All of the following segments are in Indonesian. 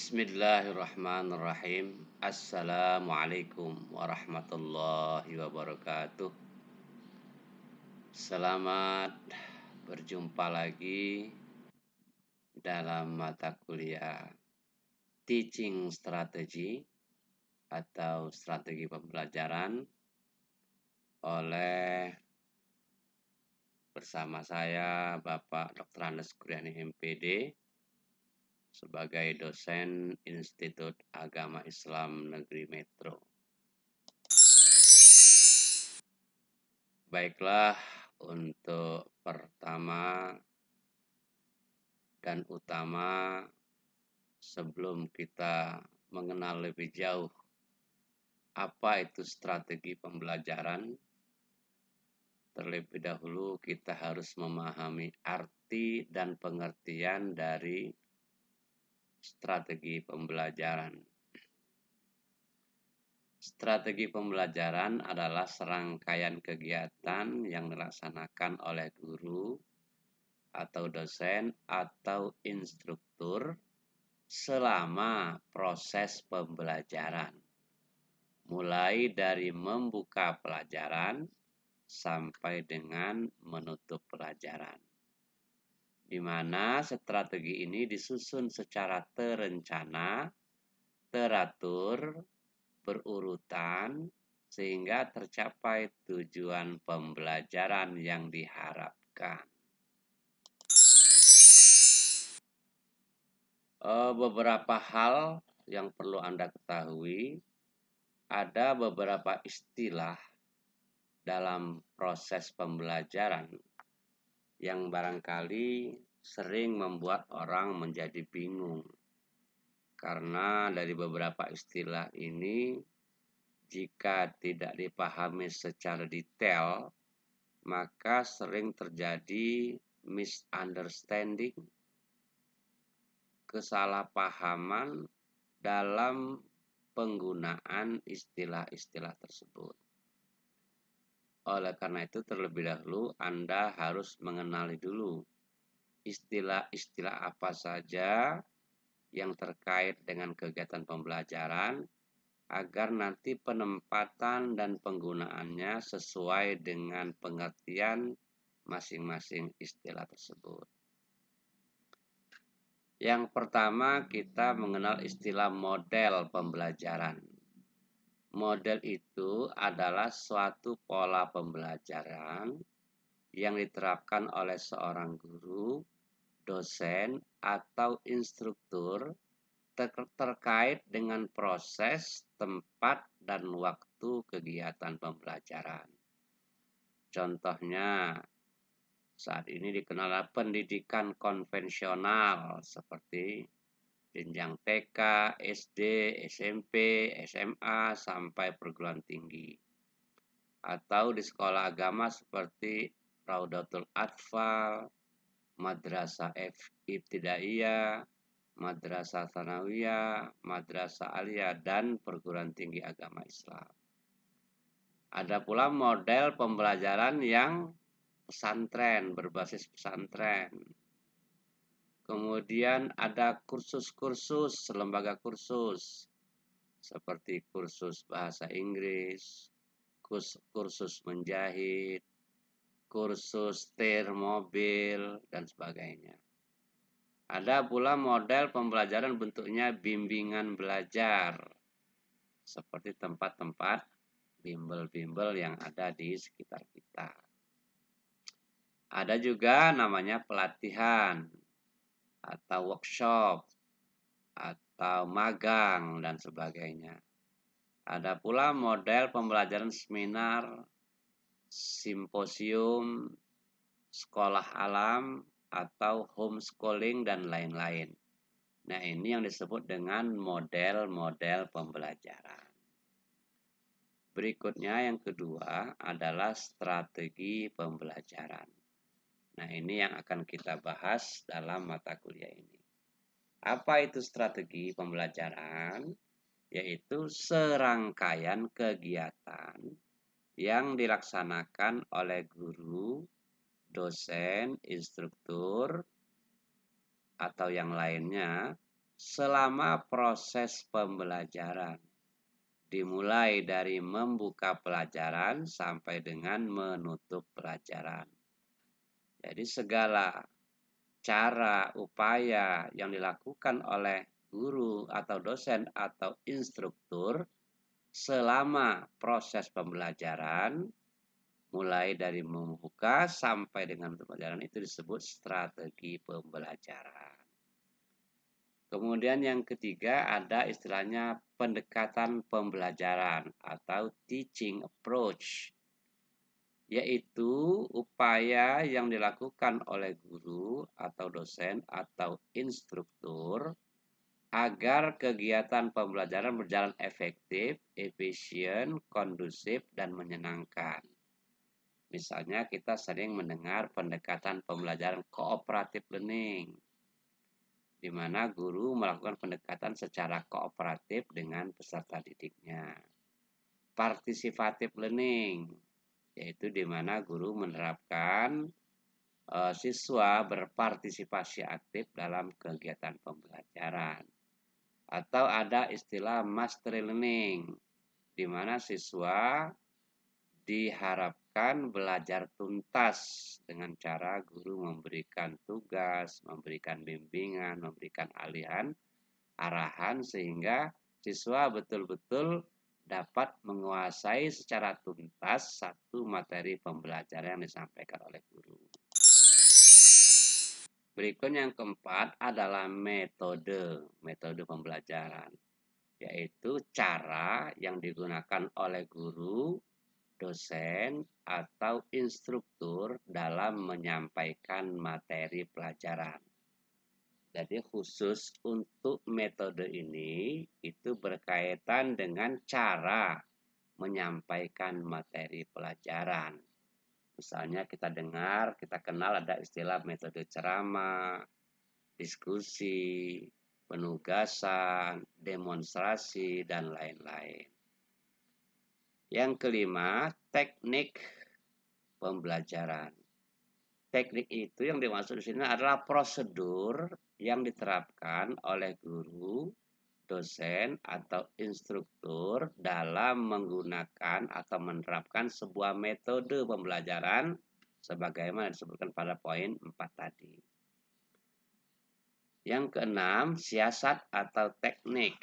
Bismillahirrahmanirrahim. Assalamualaikum warahmatullahi wabarakatuh. Selamat berjumpa lagi dalam mata kuliah Teaching Strategy atau strategi pembelajaran oleh bersama saya Bapak Dr. Andes Kuryani MPD sebagai dosen Institut Agama Islam Negeri Metro. Baiklah, untuk pertama dan utama sebelum kita mengenal lebih jauh apa itu strategi pembelajaran, terlebih dahulu kita harus memahami arti dan pengertian dari strategi pembelajaran. Strategi pembelajaran adalah serangkaian kegiatan yang dilaksanakan oleh guru atau dosen atau instruktur selama proses pembelajaran, mulai dari membuka pelajaran sampai dengan menutup pelajaran, di mana strategi ini disusun secara terencana, teratur, berurutan, sehingga tercapai tujuan pembelajaran yang diharapkan. Beberapa hal yang perlu Anda ketahui, ada beberapa istilah dalam proses pembelajaran yang barangkali sering membuat orang menjadi bingung. Karena dari beberapa istilah ini, jika tidak dipahami secara detail, maka sering terjadi misunderstanding, kesalahpahaman dalam penggunaan istilah-istilah tersebut. Oleh karena itu, terlebih dahulu Anda harus mengenali dulu istilah-istilah apa saja yang terkait dengan kegiatan pembelajaran, agar nanti penempatan dan penggunaannya sesuai dengan pengertian masing-masing istilah tersebut. Yang pertama, kita mengenal istilah model pembelajaran. Model itu adalah suatu pola pembelajaran yang diterapkan oleh seorang guru, dosen, atau instruktur terkait dengan proses, tempat, dan waktu kegiatan pembelajaran. Contohnya, saat ini dikenal pendidikan konvensional seperti jenjang TK, SD, SMP, SMA, sampai perguruan tinggi. Atau di sekolah agama seperti Raudatul Atfal, Madrasah Ibtidaiyah, Madrasah Tsanawiyah, Madrasah Aliyah, dan perguruan tinggi agama Islam. Ada pula model pembelajaran yang pesantren, berbasis pesantren. Kemudian ada kursus-kursus, lembaga kursus, seperti kursus bahasa Inggris, kursus menjahit, kursus setir mobil, dan sebagainya. Ada pula model pembelajaran bentuknya bimbingan belajar, seperti tempat-tempat bimbel-bimbel yang ada di sekitar kita. Ada juga namanya pelatihan, atau workshop, atau magang, dan sebagainya. Ada pula model pembelajaran seminar, simposium, sekolah alam, atau homeschooling, dan lain-lain. Nah, ini yang disebut dengan model-model pembelajaran. Berikutnya yang kedua adalah strategi pembelajaran. Nah, ini yang akan kita bahas dalam mata kuliah ini. Apa itu strategi pembelajaran? Yaitu serangkaian kegiatan yang dilaksanakan oleh guru, dosen, instruktur, atau yang lainnya selama proses pembelajaran, dimulai dari membuka pelajaran sampai dengan menutup pelajaran. Jadi segala cara, upaya yang dilakukan oleh guru atau dosen atau instruktur selama proses pembelajaran, mulai dari membuka sampai dengan pembelajaran, itu disebut strategi pembelajaran. Kemudian yang ketiga ada istilahnya pendekatan pembelajaran atau teaching approach, yaitu upaya yang dilakukan oleh guru atau dosen atau instruktur agar kegiatan pembelajaran berjalan efektif, efisien, kondusif, dan menyenangkan. Misalnya kita sering mendengar pendekatan pembelajaran cooperative learning, di mana guru melakukan pendekatan secara kooperatif dengan peserta didiknya. Participative learning, yaitu di mana guru menerapkan siswa berpartisipasi aktif dalam kegiatan pembelajaran. Atau ada istilah mastery learning, di mana siswa diharapkan belajar tuntas dengan cara guru memberikan tugas, memberikan bimbingan, memberikan arahan sehingga siswa betul-betul dapat menguasai secara tuntas satu materi pembelajaran yang disampaikan oleh guru. Berikutnya yang keempat adalah metode pembelajaran, yaitu cara yang digunakan oleh guru, dosen, atau instruktur dalam menyampaikan materi pelajaran. Jadi khusus untuk metode ini itu berkaitan dengan cara menyampaikan materi pelajaran. Misalnya kita dengar, kita kenal ada istilah metode ceramah, diskusi, penugasan, demonstrasi, dan lain-lain. Yang kelima, teknik pembelajaran. Teknik itu yang dimaksud di sini adalah prosedur yang diterapkan oleh guru, dosen, atau instruktur dalam menggunakan atau menerapkan sebuah metode pembelajaran sebagaimana disebutkan pada poin 4 tadi. Yang keenam, siasat atau teknik,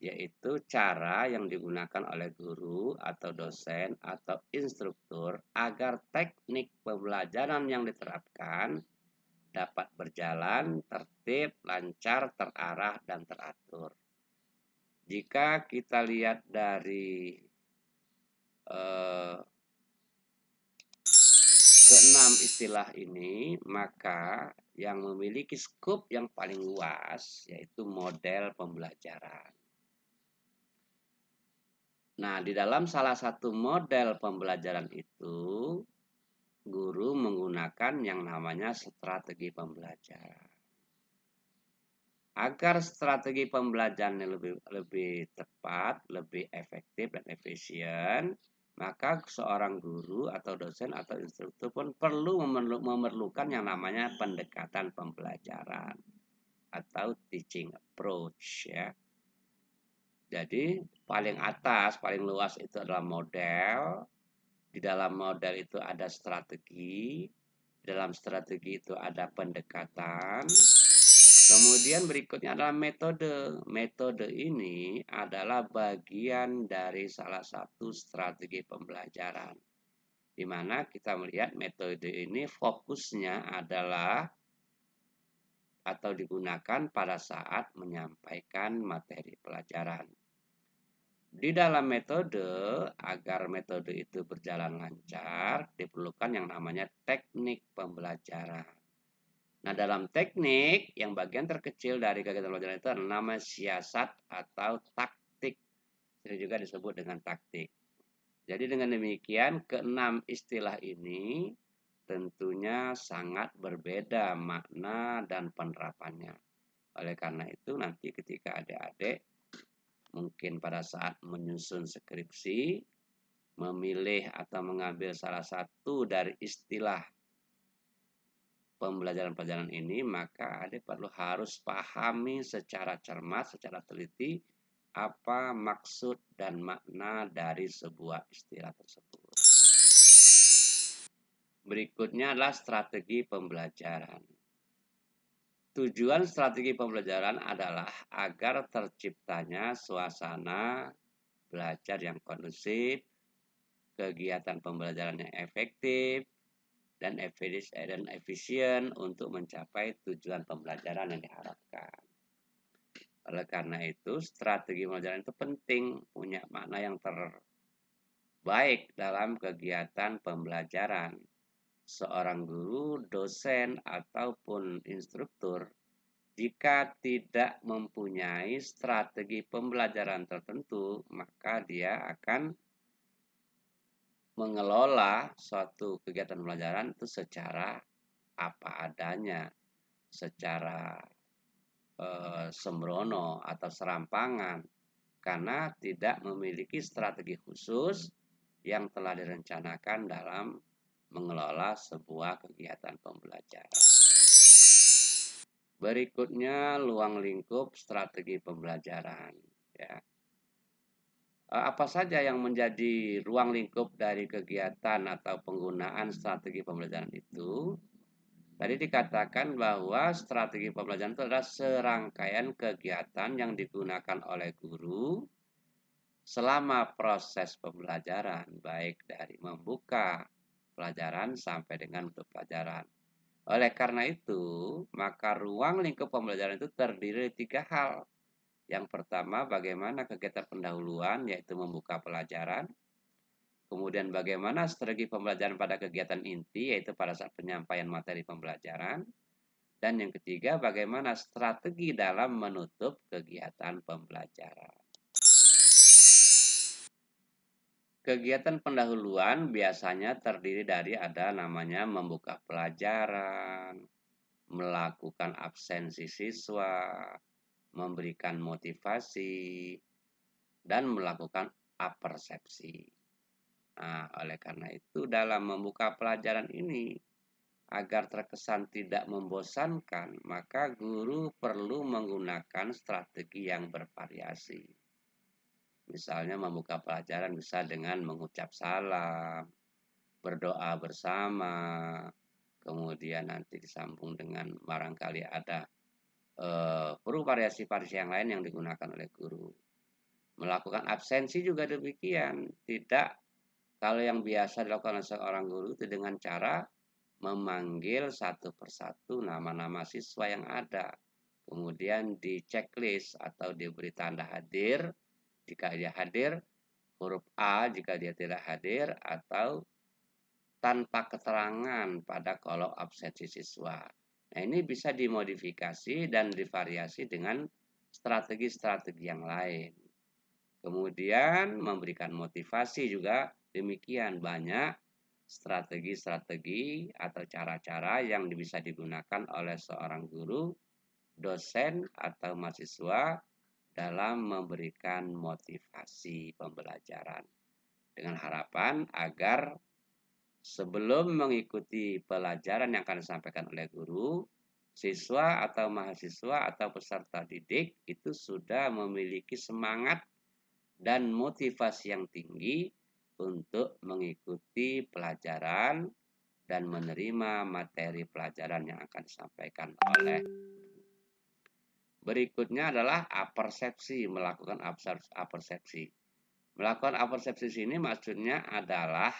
yaitu cara yang digunakan oleh guru atau dosen atau instruktur agar teknik pembelajaran yang diterapkan dapat berjalan tertib, lancar, terarah, dan teratur. Jika kita lihat dari keenam istilah ini, maka yang memiliki skop yang paling luas yaitu model pembelajaran. Nah, di dalam salah satu model pembelajaran itu, guru menggunakan yang namanya strategi pembelajaran. Agar strategi pembelajaran lebih tepat, lebih efektif dan efisien, maka seorang guru atau dosen atau instruktur pun perlu memerlukan yang namanya pendekatan pembelajaran atau teaching approach ya. Jadi paling atas, paling luas itu adalah model. Di dalam model itu ada strategi. Di dalam strategi itu ada pendekatan. Kemudian berikutnya adalah metode. Metode ini adalah bagian dari salah satu strategi pembelajaran. Di mana kita melihat metode ini fokusnya adalah atau digunakan pada saat menyampaikan materi pelajaran. Di dalam metode, agar metode itu berjalan lancar, diperlukan yang namanya teknik pembelajaran. Nah, dalam teknik, yang bagian terkecil dari kegiatan pembelajaran itu adalah nama siasat atau taktik. Ini juga disebut dengan taktik. Jadi dengan demikian, keenam istilah ini tentunya sangat berbeda makna dan penerapannya. Oleh karena itu, nanti ketika adik-adik mungkin pada saat menyusun skripsi, memilih atau mengambil salah satu dari istilah pembelajaran-pelajaran ini, maka adik perlu harus pahami secara cermat, secara teliti, apa maksud dan makna dari sebuah istilah tersebut. Berikutnya adalah strategi pembelajaran. Tujuan strategi pembelajaran adalah agar terciptanya suasana belajar yang kondusif, kegiatan pembelajaran yang efektif, dan efisien untuk mencapai tujuan pembelajaran yang diharapkan. Oleh karena itu, strategi pembelajaran itu penting, punya makna yang terbaik dalam kegiatan pembelajaran. Seorang guru, dosen, ataupun instruktur, jika tidak mempunyai strategi pembelajaran tertentu, maka dia akan mengelola suatu kegiatan pembelajaran itu secara apa adanya, secara sembrono atau serampangan, karena tidak memiliki strategi khusus yang telah direncanakan dalam mengelola sebuah kegiatan pembelajaran. Berikutnya, luang lingkup strategi pembelajaran. Ya. Apa saja yang menjadi ruang lingkup dari kegiatan atau penggunaan strategi pembelajaran itu? Tadi dikatakan bahwa strategi pembelajaran itu adalah serangkaian kegiatan yang digunakan oleh guru selama proses pembelajaran, baik dari membuka pelajaran sampai dengan menutup pelajaran. Oleh karena itu, maka ruang lingkup pembelajaran itu terdiri dari 3 hal. Yang pertama, bagaimana kegiatan pendahuluan, yaitu membuka pelajaran. Kemudian bagaimana strategi pembelajaran pada kegiatan inti, yaitu pada saat penyampaian materi pembelajaran. Dan yang ketiga, bagaimana strategi dalam menutup kegiatan pembelajaran. Kegiatan pendahuluan biasanya terdiri dari ada namanya membuka pelajaran, melakukan absensi siswa, memberikan motivasi, dan melakukan apersepsi. Nah, oleh karena itu dalam membuka pelajaran ini, agar terkesan tidak membosankan, maka guru perlu menggunakan strategi yang bervariasi. Misalnya membuka pelajaran bisa dengan mengucap salam, berdoa bersama, kemudian nanti disambung dengan barangkali ada variasi-variasi yang lain yang digunakan oleh guru. Melakukan absensi juga demikian. Tidak, kalau yang biasa dilakukan oleh seorang guru itu dengan cara memanggil satu persatu nama-nama siswa yang ada. Kemudian di checklist atau diberi tanda hadir jika dia hadir, huruf A jika dia tidak hadir, atau tanpa keterangan pada kolom absensi siswa. Nah, ini bisa dimodifikasi dan divariasi dengan strategi-strategi yang lain. Kemudian memberikan motivasi juga demikian, banyak strategi-strategi atau cara-cara yang bisa digunakan oleh seorang guru, dosen, atau mahasiswa dalam memberikan motivasi pembelajaran. Dengan harapan agar sebelum mengikuti pelajaran yang akan disampaikan oleh guru, siswa atau mahasiswa atau peserta didik itu sudah memiliki semangat dan motivasi yang tinggi untuk mengikuti pelajaran dan menerima materi pelajaran yang akan disampaikan oleh. Berikutnya adalah apersepsi, melakukan apersepsi. Melakukan apersepsi ini maksudnya adalah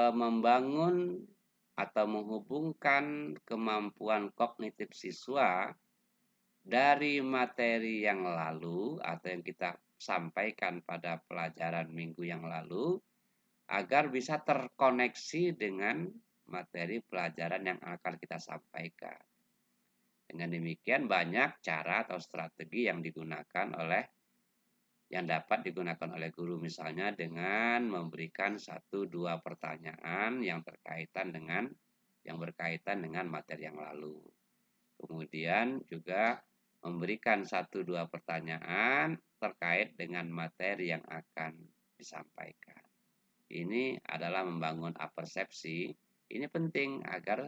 membangun atau menghubungkan kemampuan kognitif siswa dari materi yang lalu atau yang kita sampaikan pada pelajaran minggu yang lalu agar bisa terkoneksi dengan materi pelajaran yang akan kita sampaikan. Dengan demikian banyak cara atau strategi yang dapat digunakan oleh guru, misalnya dengan memberikan 1-2 pertanyaan yang berkaitan dengan materi yang lalu. Kemudian juga memberikan 1-2 pertanyaan terkait dengan materi yang akan disampaikan. Ini adalah membangun apersepsi. Ini penting agar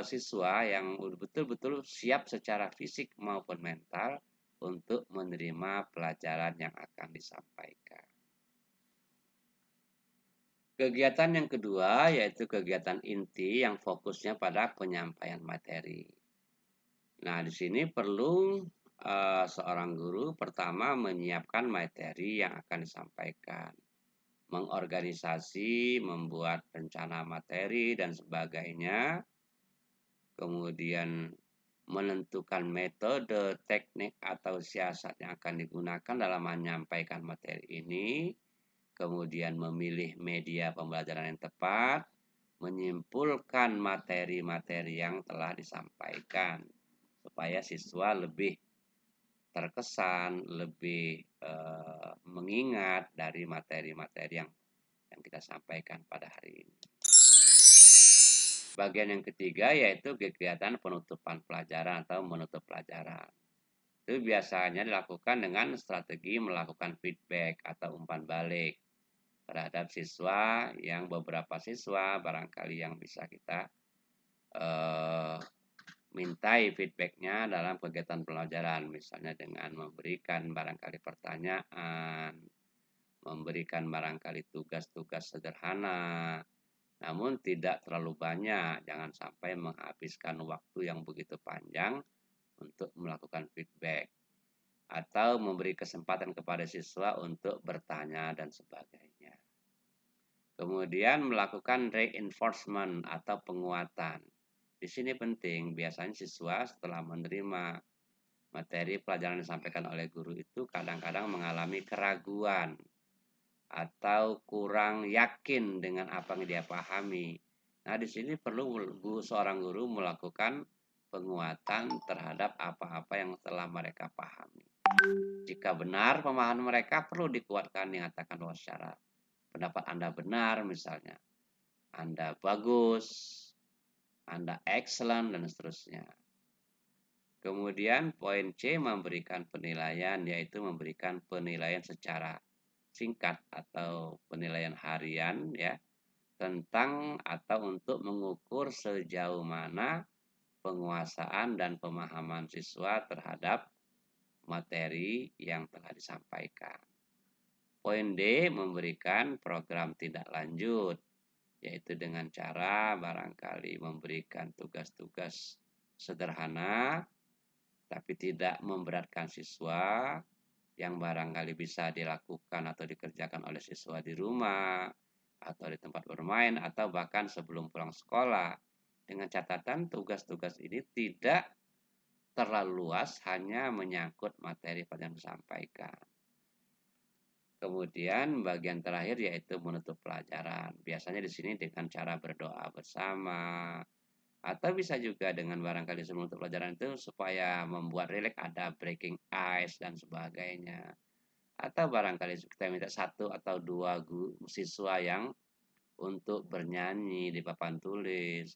siswa yang betul-betul siap secara fisik maupun mental untuk menerima pelajaran yang akan disampaikan. Kegiatan yang kedua yaitu kegiatan inti yang fokusnya pada penyampaian materi. Nah, di sini perlu seorang guru pertama menyiapkan materi yang akan disampaikan, mengorganisasi, membuat rencana materi dan sebagainya, kemudian menentukan metode, teknik atau siasat yang akan digunakan dalam menyampaikan materi ini, kemudian memilih media pembelajaran yang tepat, menyimpulkan materi-materi yang telah disampaikan supaya siswa lebih terkesan, lebih mengingat dari materi-materi yang kita sampaikan pada hari ini. Bagian yang ketiga yaitu kegiatan penutupan pelajaran atau menutup pelajaran. Itu biasanya dilakukan dengan strategi melakukan feedback atau umpan balik terhadap siswa, yang beberapa siswa barangkali yang bisa kita mintai feedbacknya dalam kegiatan pelajaran, misalnya dengan memberikan barangkali pertanyaan, memberikan barangkali tugas-tugas sederhana, namun tidak terlalu banyak, jangan sampai menghabiskan waktu yang begitu panjang untuk melakukan feedback, atau memberi kesempatan kepada siswa untuk bertanya dan sebagainya. Kemudian melakukan reinforcement atau penguatan. Di sini penting, biasanya siswa setelah menerima materi pelajaran yang disampaikan oleh guru itu kadang-kadang mengalami keraguan atau kurang yakin dengan apa yang dia pahami. Nah, di sini perlu seorang guru melakukan penguatan terhadap apa-apa yang telah mereka pahami. Jika benar pemahaman mereka, perlu dikuatkan, dinyatakan bahwa secara pendapat Anda benar, misalnya Anda bagus, Anda excellent, dan seterusnya. Kemudian poin C memberikan penilaian, yaitu memberikan penilaian secara singkat atau penilaian harian ya, tentang atau untuk mengukur sejauh mana penguasaan dan pemahaman siswa terhadap materi yang telah disampaikan. Poin D memberikan program tindak lanjut, yaitu dengan cara barangkali memberikan tugas-tugas sederhana tapi tidak memberatkan siswa, yang barangkali bisa dilakukan atau dikerjakan oleh siswa di rumah atau di tempat bermain atau bahkan sebelum pulang sekolah, dengan catatan tugas-tugas ini tidak terlalu luas, hanya menyangkut materi yang disampaikan. Kemudian bagian terakhir yaitu menutup pelajaran. Biasanya di sini dengan cara berdoa bersama, atau bisa juga dengan barangkali sebelum pelajaran itu supaya membuat rileks, ada breaking ice dan sebagainya. Atau barangkali kita minta satu atau dua siswa yang untuk bernyanyi di papan tulis,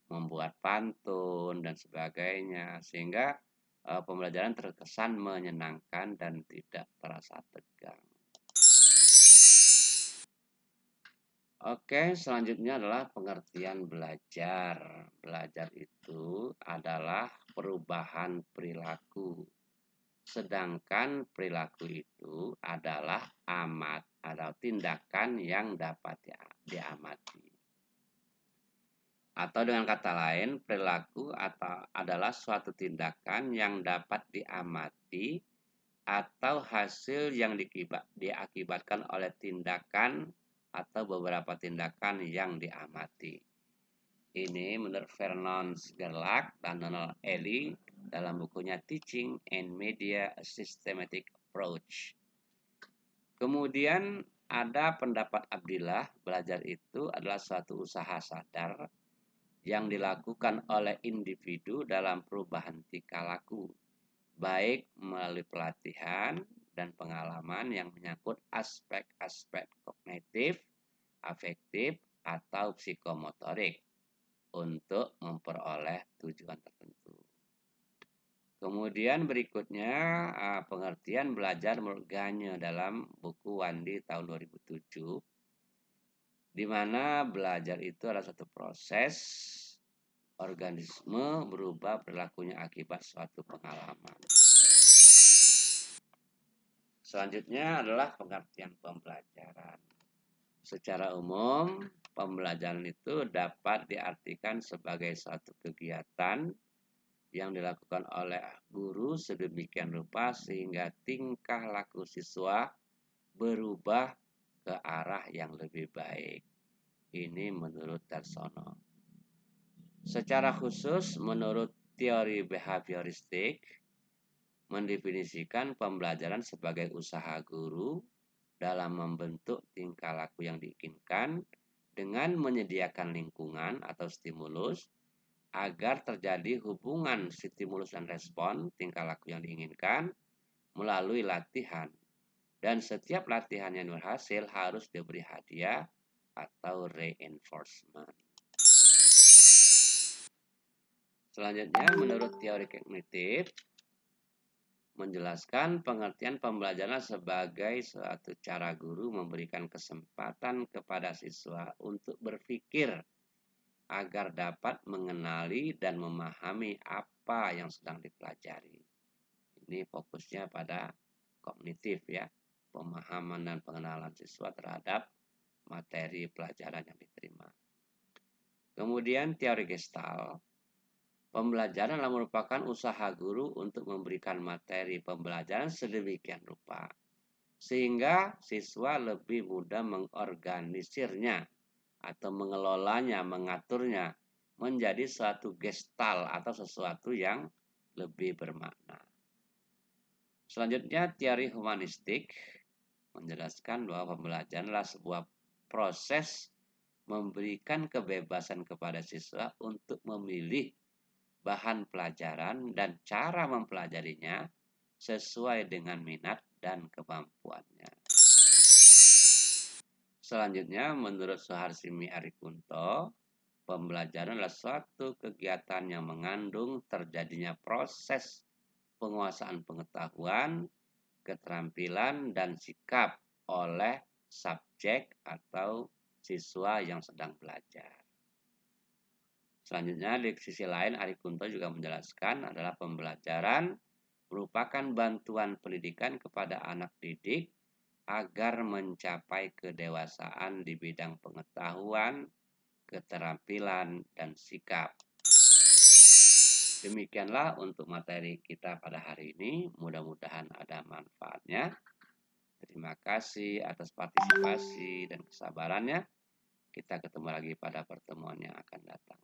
membuat pantun dan sebagainya, sehingga pembelajaran terkesan menyenangkan dan tidak terasa tegang. Oke, selanjutnya adalah pengertian belajar. Belajar itu adalah perubahan perilaku. Sedangkan perilaku itu adalah amat atau tindakan yang dapat diamati. Atau dengan kata lain, perilaku adalah suatu tindakan yang dapat diamati atau hasil yang diakibatkan oleh tindakan atau beberapa tindakan yang diamati. Ini menurut Vernon Gerlach dan Donald Ely dalam bukunya Teaching and Media: A Systematic Approach. Kemudian ada pendapat Abdillah, belajar itu adalah suatu usaha sadar yang dilakukan oleh individu dalam perubahan tingkah laku, baik melalui pelatihan dan pengalaman yang menyangkut aspek-aspek kognitif, afektif, atau psikomotorik untuk memperoleh tujuan tertentu. Kemudian berikutnya pengertian belajar menurut Gagne dalam buku Wandi tahun 2007, di mana belajar itu adalah satu proses organisme berubah perilakunya akibat suatu pengalaman. Selanjutnya adalah pengertian pembelajaran. Secara umum, pembelajaran itu dapat diartikan sebagai suatu kegiatan yang dilakukan oleh guru sedemikian rupa sehingga tingkah laku siswa berubah ke arah yang lebih baik. Ini menurut Darsono. Secara khusus, menurut teori behavioristik, mendefinisikan pembelajaran sebagai usaha guru dalam membentuk tingkah laku yang diinginkan dengan menyediakan lingkungan atau stimulus agar terjadi hubungan stimulus dan respon tingkah laku yang diinginkan melalui latihan. Dan setiap latihan yang berhasil harus diberi hadiah atau reinforcement. Selanjutnya, menurut teori kognitif, menjelaskan pengertian pembelajaran sebagai suatu cara guru memberikan kesempatan kepada siswa untuk berpikir agar dapat mengenali dan memahami apa yang sedang dipelajari. Ini fokusnya pada kognitif ya, pemahaman dan pengenalan siswa terhadap materi pelajaran yang diterima. Kemudian teori Gestalt. Pembelajaran adalah merupakan usaha guru untuk memberikan materi pembelajaran sedemikian rupa sehingga siswa lebih mudah mengorganisirnya atau mengelolanya, mengaturnya menjadi suatu gestal atau sesuatu yang lebih bermakna. Selanjutnya, teori humanistik menjelaskan bahwa pembelajaran adalah sebuah proses memberikan kebebasan kepada siswa untuk memilih bahan pelajaran dan cara mempelajarinya sesuai dengan minat dan kemampuannya. Selanjutnya, menurut Suharsimi Arikunto, pembelajaran adalah suatu kegiatan yang mengandung terjadinya proses penguasaan pengetahuan, keterampilan, dan sikap oleh subjek atau siswa yang sedang belajar. Selanjutnya, di sisi lain, Arikunto juga menjelaskan adalah pembelajaran merupakan bantuan pendidikan kepada anak didik agar mencapai kedewasaan di bidang pengetahuan, keterampilan, dan sikap. Demikianlah untuk materi kita pada hari ini. Mudah-mudahan ada manfaatnya. Terima kasih atas partisipasi dan kesabarannya. Kita ketemu lagi pada pertemuan yang akan datang.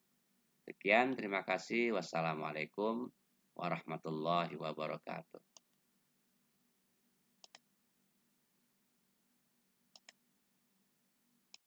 Sekian, terima kasih. Wassalamualaikum warahmatullahi wabarakatuh.